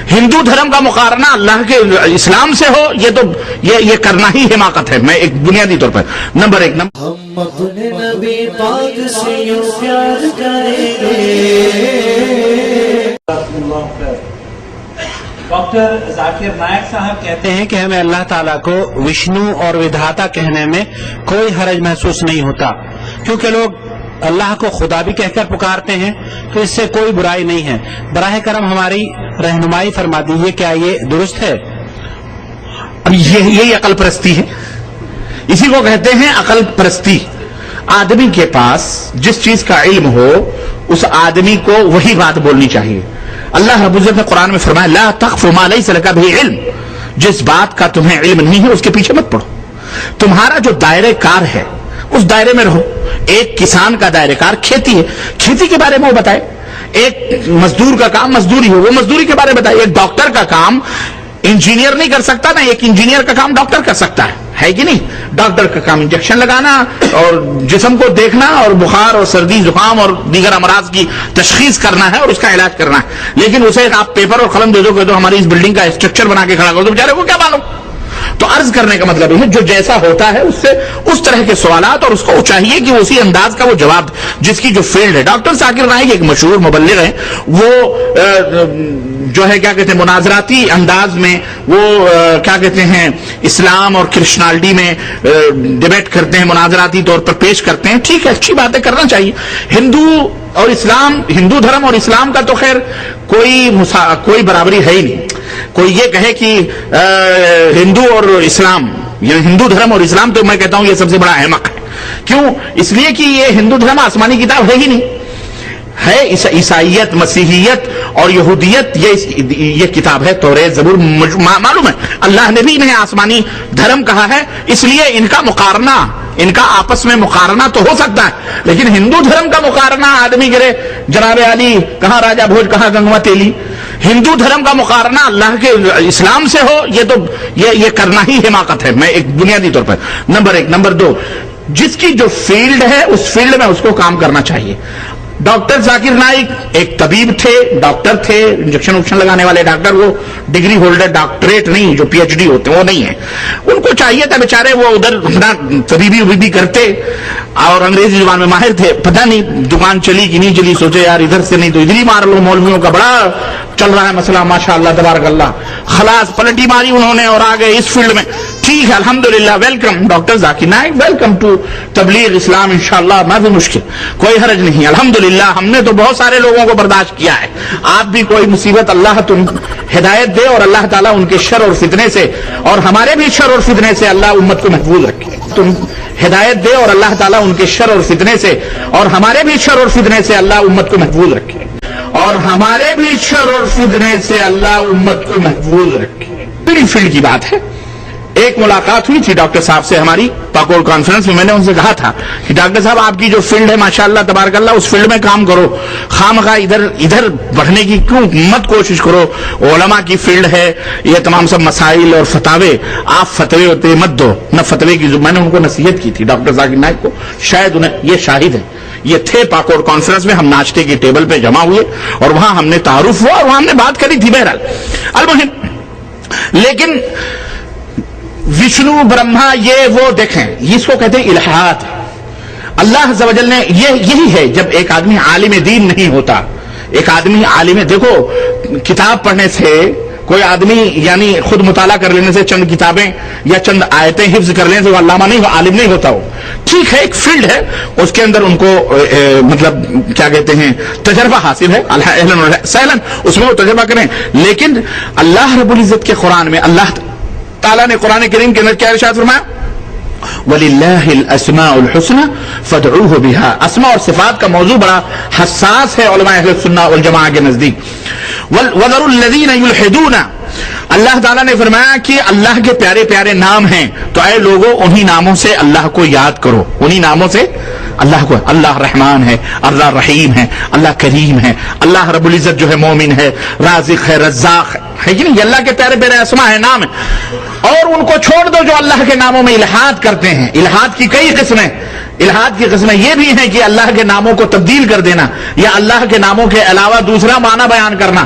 ہندو دھرم کا مقارنہ اللہ کے اسلام سے ہو یہ کرنا ہی حماقت ہے، میں ایک بنیادی طور پر نمبر ایک ہم اپنے نبی پاک سے یوں پیار کریں گے۔ ڈاکٹر ذاکر نائک صاحب کہتے ہیں کہ ہمیں اللہ تعالیٰ کو وشنو اور ودھاتا کہنے میں کوئی حرج محسوس نہیں ہوتا، کیونکہ لوگ اللہ کو خدا بھی کہہ کر پکارتے ہیں تو اس سے کوئی برائی نہیں ہے۔ براہ کرم ہماری رہنمائی فرما دیجیے، کیا یہ درست ہے؟ اب یہی عقل پرستی ہے، اسی کو کہتے ہیں عقل پرستی۔ آدمی کے پاس جس چیز کا علم ہو اس آدمی کو وہی بات بولنی چاہیے۔ اللہ رب العزت نے قرآن میں فرمایا لا تخف ما لیس لک بہ علم، جس بات کا تمہیں علم نہیں ہے اس کے پیچھے مت پڑو۔ تمہارا جو دائرہ کار ہے اس دائرے میں رہو۔ ایک کسان کا دائرہ کار کھیتی ہے، کھیتی کے بارے میں وہ بتائے۔ ایک مزدور کا کام مزدوری ہو، وہ مزدوری کے بارے میں بتائے۔ ایک ڈاکٹر کا کام انجینئر نہیں کر سکتا، نہ ایک انجینئر کا کام ڈاکٹر کر سکتا ہے کہ نہیں؟ ڈاکٹر کا کام انجیکشن لگانا اور جسم کو دیکھنا اور بخار اور سردی زکام اور دیگر امراض کی تشخیص کرنا ہے اور اس کا علاج کرنا ہے، لیکن اسے آپ پیپر اور قلم دے دو کہ تو ہماری اس بلڈنگ کا اسٹرکچر بنا کے کھڑا کر دو، بیچارے کو کیا معلوم؟ تو عرض کرنے کا مطلب ہے جو جیسا ہوتا ہے اس سے اس طرح کے سوالات، اور اس کو چاہیے کہ اسی انداز کا وہ جواب جس کی جو فیلڈ ہے۔ ڈاکٹر ذاکر نائک ایک مشہور مبلغ ہیں، وہ جو ہے کیا کہتے ہیں مناظراتی انداز میں وہ کیا کہتے ہیں اسلام اور کرسچنالٹی میں ڈیبیٹ کرتے ہیں، مناظراتی طور پر پیش کرتے ہیں۔ ٹھیک ہے، اچھی باتیں کرنا چاہیے۔ ہندو دھرم اور اسلام کا تو خیر کوئی برابری ہے ہی نہیں۔ کوئی یہ کہے کہ ہندو اور اسلام یا ہندو دھرم اور اسلام، تو میں کہتا ہوں یہ سب سے بڑا احمق ہے۔ کیوں؟ اس لیے کہ یہ ہندو دھرم آسمانی کتاب ہے ہی نہیں، ہے عیسائیت، مسیحیت اور یہودیت، یہ کتاب ہے توریت زبور، معلوم ہے اللہ نے بھی انہیں آسمانی دھرم کہا ہے، اس لیے ان کا مقارنہ، ان کا آپس میں مقارنہ تو ہو سکتا ہے، لیکن ہندو دھرم کا مقارنہ آدمی کرے جناب علی کہاں راجہ بھوج کہاں گنگوا تیلی، ہندو دھرم کا مقارنہ اللہ کے اسلام سے ہو یہ کرنا ہی حماقت ہے، میں ایک بنیادی طور پر نمبر ایک۔ نمبر دو، جس کی جو فیلڈ ہے اس فیلڈ میں اس کو کام کرنا چاہیے۔ ڈاکٹر ذاکر نائک ایک طبیب تھے، ڈاکٹر تھے، انجیکشن لگانے والے ڈاکٹر، وہ ڈگری ہولڈر، ڈاکٹریٹ نہیں، جو پی ایچ ڈی ہوتے وہ نہیں ہے۔ ان کو چاہیے تھا بیچارے وہ ادھر اپنا طبیبی کرتے اور انگریزی زبان میں ماہر تھے، پتہ نہیں دکان چلی کہ نہیں چلی، سوچے یار ادھر سے نہیں تو ادھر ہی مار لو، مولویوں کا بڑا چل رہا ہے مسئلہ ماشاء اللہ تبارک اللہ، خلاص پلٹی ماری انہوں نے اور آگے اس فیلڈ میں۔ ٹھیک ہے، الحمدللہ، welcome doctor Zakir Naik, welcome to تبلیغ اسلام، انشاءاللہ ما بھی مشکل، کوئی حرج نہیں، الحمدللہ ہم نے تو بہت سارے لوگوں کو برداشت کیا ہے۔ آپ بھی کوئی مصیبت اللہ تم ہدایت دے اور اللہ تعالیٰ ان کے شر اور فتنے سے اور ہمارے بھی شر اور فتنے سے اللہ امت کو محفوظ رکھے، تم ہدایت دے اور اللہ تعالیٰ ان کے شر اور فتنے سے اور ہمارے بھی شر اور فتنے سے اللہ امت کو محفوظ رکھے، اور ہمارے بھی شر اور فتنے سے اللہ امت کو محفوظ رکھے۔ بڑی فیلڈ کی بات ہے۔ ایک ملاقات ہوئی تھی ڈاکٹر صاحب سے ہماری پاکور کانفرنس میں، میں نے ان سے کہا تھا کہ ڈاکٹر صاحب آپ کی جو فیلڈ ہے ماشاءاللہ تبارک اللہ اس فیلڈ میں کام کرو، خامخواہ ادھر بڑھنے کی کیوں مت کوشش کرو، علماء کی فیلڈ ہے، یہ تمام سب مسائل اور فتاوے، آپ فتوے ہوتے مت دو، نہ فتوے کی میں نے ان کو نصیحت کی تھی ڈاکٹر ذاکر نائک کو، شاید انہیں یہ شاہد ہے، یہ تھے پاکور کانفرنس میں، ہم ناشتے کی ٹیبل پہ جمع ہوئے اور وہاں ہم نے تعارف ہوا اور وہاں ہم نے بات کری تھی بہرحال المہم۔ لیکن وشنو برہما یہ وہ دیکھیں، اس کو کہتے ہیں الہات۔ اللہ عز و جل نے یہی ہے جب ایک آدمی عالم دین نہیں ہوتا، ایک آدمی عالم، دیکھو کتاب پڑھنے سے کوئی آدمی یعنی خود مطالعہ کر لینے سے، چند کتابیں یا چند آیتیں حفظ کر لینے سے وہ علامہ نہیں، عالم نہیں ہوتا۔ وہ ٹھیک ہے ایک فیلڈ ہے، اس کے اندر ان کو مطلب کیا کہتے ہیں تجربہ حاصل ہے، سہلن اس میں وہ تجربہ کریں، لیکن اللہ رب العزت کے قرآن میں اللہ تعالیٰ نے قرآن کریم کے اندر کیا ارشاد فرمایا؟ وَلِلَّهِ الْأَسْمَاءُ الْحُسْنَى فَادْعُوهُ بِهَا۔ اسماء اور صفات کا موضوع بڑا حساس ہے علماء اہل سنہ والجماعہ کے نزدیک۔ وَذَرُوا الَّذِينَ يُلْحِدُونَ، اللہ تعالیٰ نے فرمایا کہ اللہ کے پیارے پیارے نام ہیں، تو اے لوگوں انہی ناموں سے اللہ کو یاد کرو، انہی ناموں سے اللہ کو، اللہ رحمان ہے، اللہ رحیم ہے، اللہ کریم ہے، اللہ رب العزت جو ہے مومن ہے، رازق ہے، رزاق ہے کہ نہیں، یہ اللہ کے پیارے پیارے اسماء ہے، نام ہے۔ اور ان کو چھوڑ دو جو اللہ کے ناموں میں الہات کرتے ہیں۔ الہات کی کئی قسمیں، الہات کی قسمیں یہ بھی ہیں کہ اللہ کے ناموں کو تبدیل کر دینا یا اللہ کے ناموں کے علاوہ دوسرا معنی بیان کرنا،